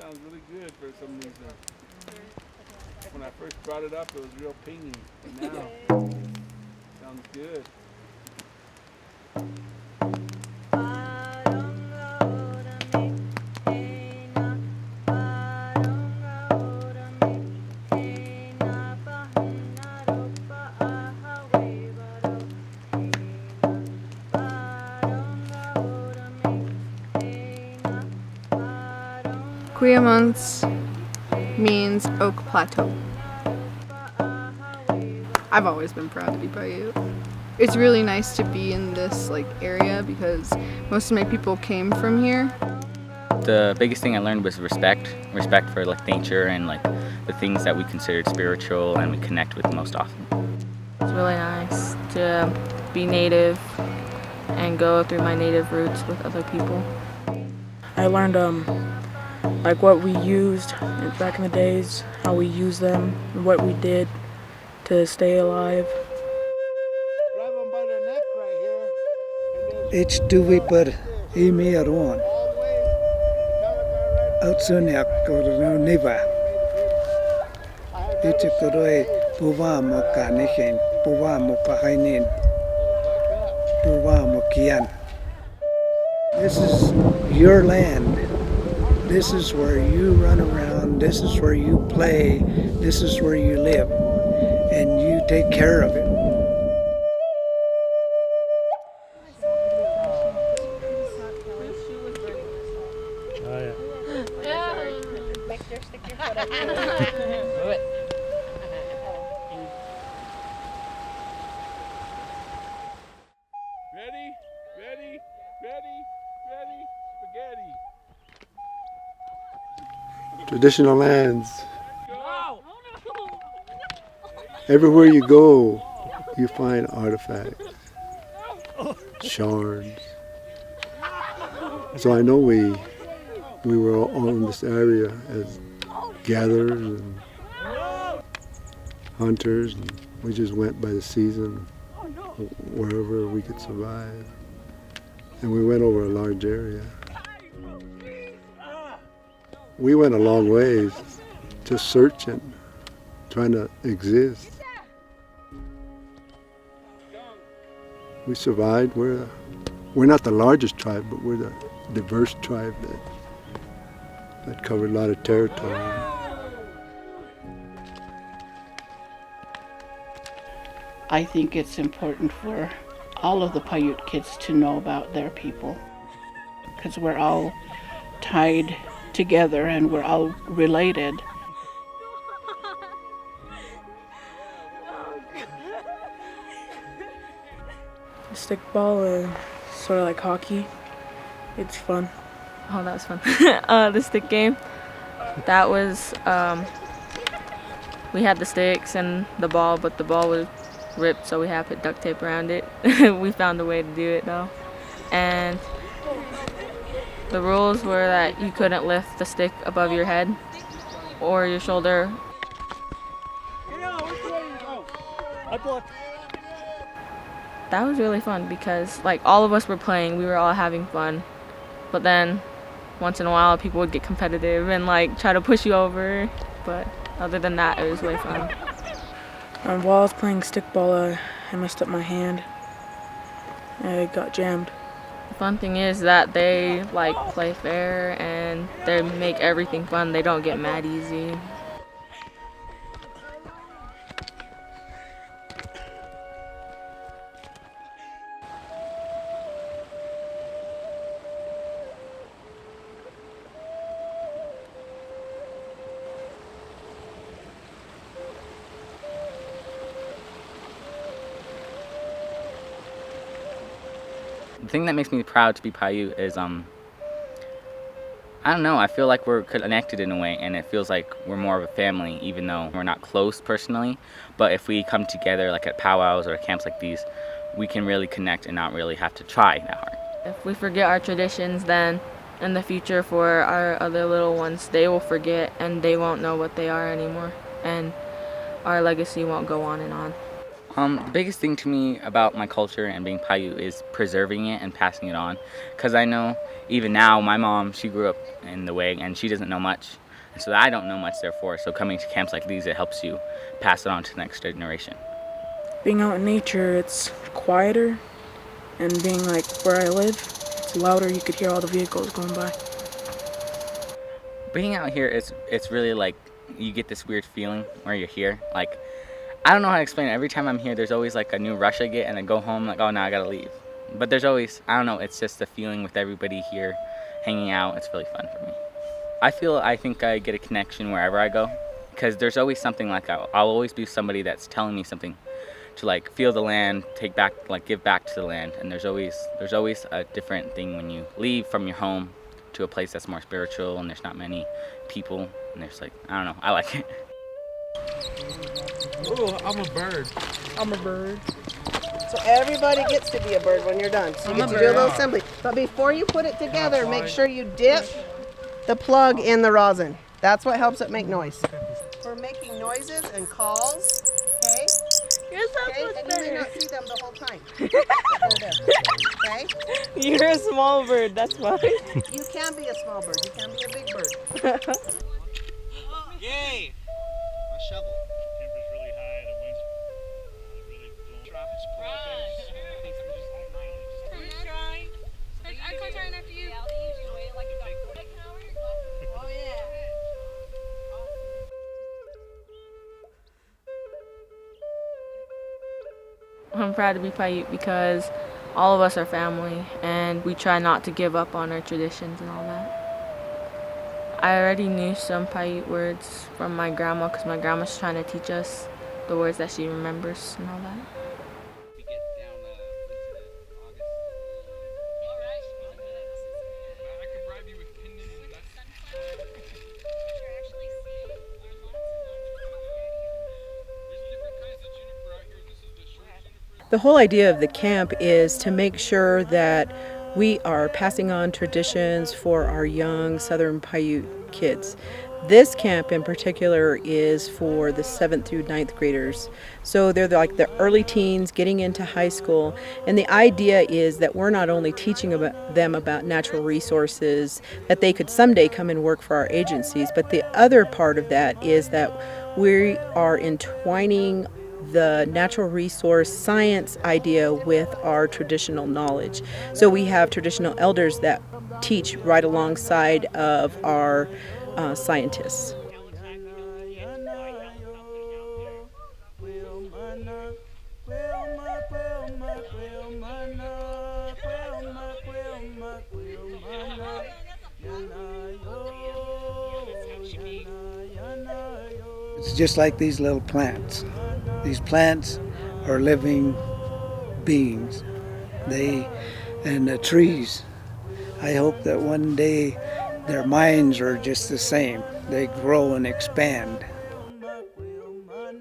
sounds really good for some reason. When I first brought it up, it was real pingy. But now, sounds good. Kwiyamuntsi means Oak Plateau. I've always been proud to be Paiute. It's really nice to be in this area because most of my people came from here. The biggest thing I learned was respect for nature and the things that we considered spiritual and we connect with most often. It's really nice to be native and go through my native roots with other people. I learned what we used back in the days, how we used them, and what we did to stay alive. Grab them by the neck right here. It's two weeper imi aron. Outsuniak or niva. It's a koroi puva mokanihin, puva mopahainin, puva mokian. This is your land. This is where you run around, this is where you play, this is where you live, and you take care of it. Ready? Ready? Ready? Ready? Spaghetti. Traditional lands. Everywhere you go, you find artifacts, shards. So I know we were all in this area as gatherers and hunters, and we just went by the season wherever we could survive. And we went over a large area. We went a long ways just searching, trying to exist. We survived. We're not the largest tribe, but we're the diverse tribe that covered a lot of territory. I think it's important for all of the Paiute kids to know about their people, because we're all tied together and we're all related. Stickball is sort of like hockey. It's fun. Oh, that was fun. The stick game. That was, we had the sticks and the ball, but the ball was ripped, so we had to put duct tape around it. We found a way to do it though. And the rules were that you couldn't lift the stick above your head or your shoulder. That was really fun because all of us were playing, we were all having fun. But then once in a while people would get competitive and try to push you over. But other than that, it was really fun. While I was playing stickball, I messed up my hand. I got jammed. The fun thing is that they play fair and they make everything fun. They don't get mad easy. The thing that makes me proud to be Paiute is, I don't know, I feel like we're connected in a way, and it feels like we're more of a family, even though we're not close personally. But if we come together at powwows or camps like these, we can really connect and not really have to try that hard. If we forget our traditions, then in the future for our other little ones, they will forget and they won't know what they are anymore, and our legacy won't go on and on. The biggest thing to me about my culture and being Paiute is preserving it and passing it on. Because I know even now, my mom, she grew up in the way and she doesn't know much. And so I don't know much, therefore. So coming to camps like these, it helps you pass it on to the next generation. Being out in nature, it's quieter, and being like where I live, it's louder. You could hear all the vehicles going by. Being out here, it's really like you get this weird feeling where you're here. Like, I don't know how to explain it. Every time I'm here, there's always like a new rush I get, and I go home like, oh, now I gotta leave. But there's always, I don't know, it's just the feeling with everybody here hanging out. It's really fun for me. I think I get a connection wherever I go, because there's always something like I'll always be somebody that's telling me something to like feel the land, take back, like give back to the land. And there's always a different thing when you leave from your home to a place that's more spiritual and there's not many people, and there's like, I don't know, I like it. Oh, I'm a bird. I'm a bird. So everybody gets to be a bird when you're done. So you get to do a little assembly. But before you put it together, make sure you dip the plug in the rosin. That's what helps it make noise. We're making noises and calls, okay? You're so Okay, and you may not see them the whole time. Okay? You're a small bird, that's why. You can be a small bird. You can be a big bird. Yay! My shovel. Temperature's really high, the wind's really blowing. Tropics I'm trying after you. Oh, yeah. I'm proud to be Paiute because all of us are family and we try not to give up on our traditions and all that. I already knew some Paiute words from my grandma because my grandma's trying to teach us the words that she remembers and all that. We get down into August. I could bribe you with pinning and nuts. There's different kinds of juniper out here. This is the short juniper. The whole idea of the camp is to make sure that we are passing on traditions for our young Southern Paiute kids. This camp in particular is for the 7th through 9th graders. So they're like the early teens getting into high school. And the idea is that we're not only teaching them about natural resources, that they could someday come and work for our agencies, but the other part of that is that we are entwining the natural resource science idea with our traditional knowledge. So we have traditional elders that teach right alongside of our scientists. It's just like these little plants. These plants are living beings. And the trees, I hope that one day their minds are just the same. They grow and expand.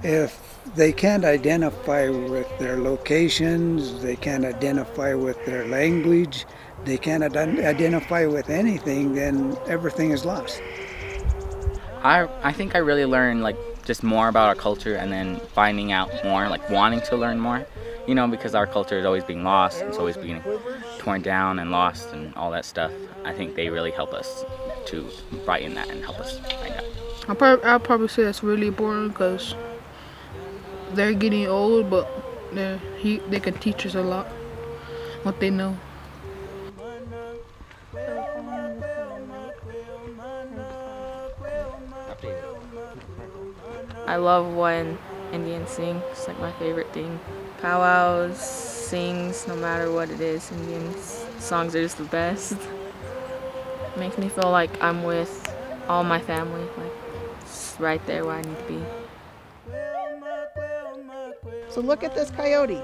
If they can't identify with their locations, they can't identify with their language, they can't identify with anything, then everything is lost. I think I really learned like just more about our culture and then finding out more, like wanting to learn more, you know, because our culture is always being lost, it's always being torn down and lost and all that stuff. I think they really help us to brighten that and help us find out. I'll probably say that's really important because they're getting old, but they can teach us a lot, what they know. I love when Indians sing. It's like my favorite thing. Powwows, sings, no matter what it is. Indians songs are just the best. It makes me feel like I'm with all my family, like it's right there where I need to be. So look at this coyote.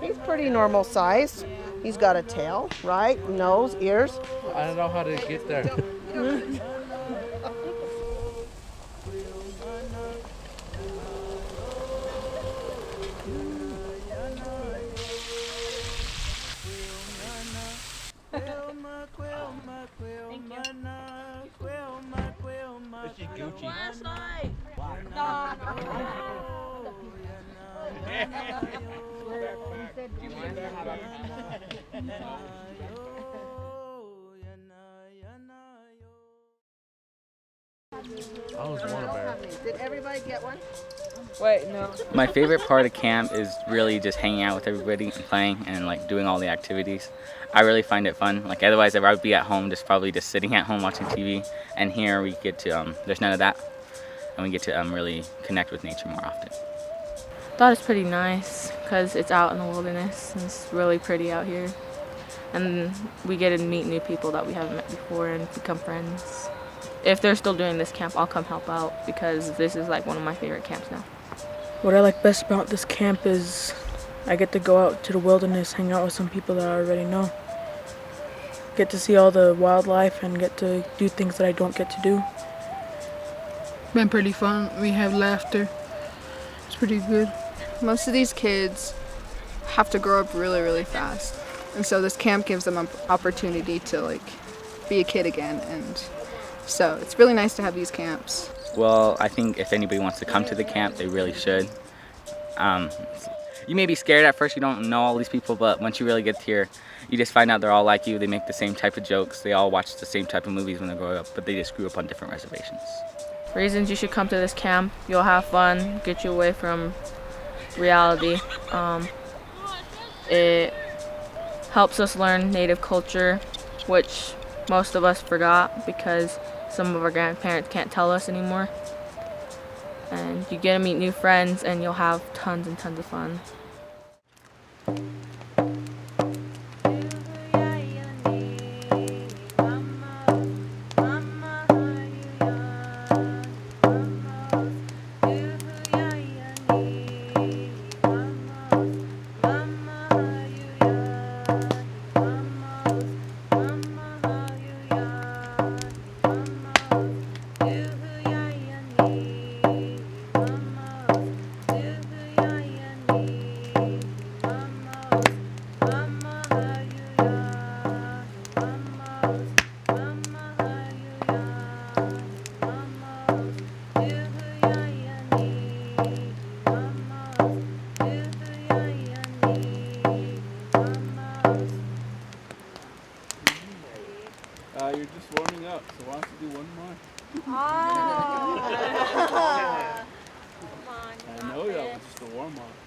He's pretty normal size. He's got a tail, right? Nose, ears. I don't know how to get there. Is she Gucci? I was one of bear. Did everybody get one? Wait, no. My favorite part of camp is really just hanging out with everybody and playing and like doing all the activities. I really find it fun. Like otherwise I would be at home probably just sitting at home watching TV, and here we get to there's none of that, and we get to really connect with nature more often. I thought it's pretty nice because it's out in the wilderness and it's really pretty out here, and we get to meet new people that we haven't met before and become friends. If they're still doing this camp, I'll come help out because this is like one of my favorite camps now. What I like best about this camp is I get to go out to the wilderness, hang out with some people that I already know. Get to see all the wildlife and get to do things that I don't get to do. Been pretty fun. We have laughter. It's pretty good. Most of these kids have to grow up really, really fast. And so this camp gives them an opportunity to like be a kid again. And so it's really nice to have these camps. Well, I think if anybody wants to come to the camp, they really should. You may be scared at first, you don't know all these people, but once you really get here, you just find out they're all like you. They make the same type of jokes. They all watch the same type of movies when they grow up, but they just grew up on different reservations. Reasons you should come to this camp: you'll have fun, get you away from reality. It helps us learn native culture, which most of us forgot because some of our grandparents can't tell us anymore. And you get to meet new friends and you'll have tons and tons of fun. You're just warming up, so why don't you do one more? Oh. I know that was just a warm up.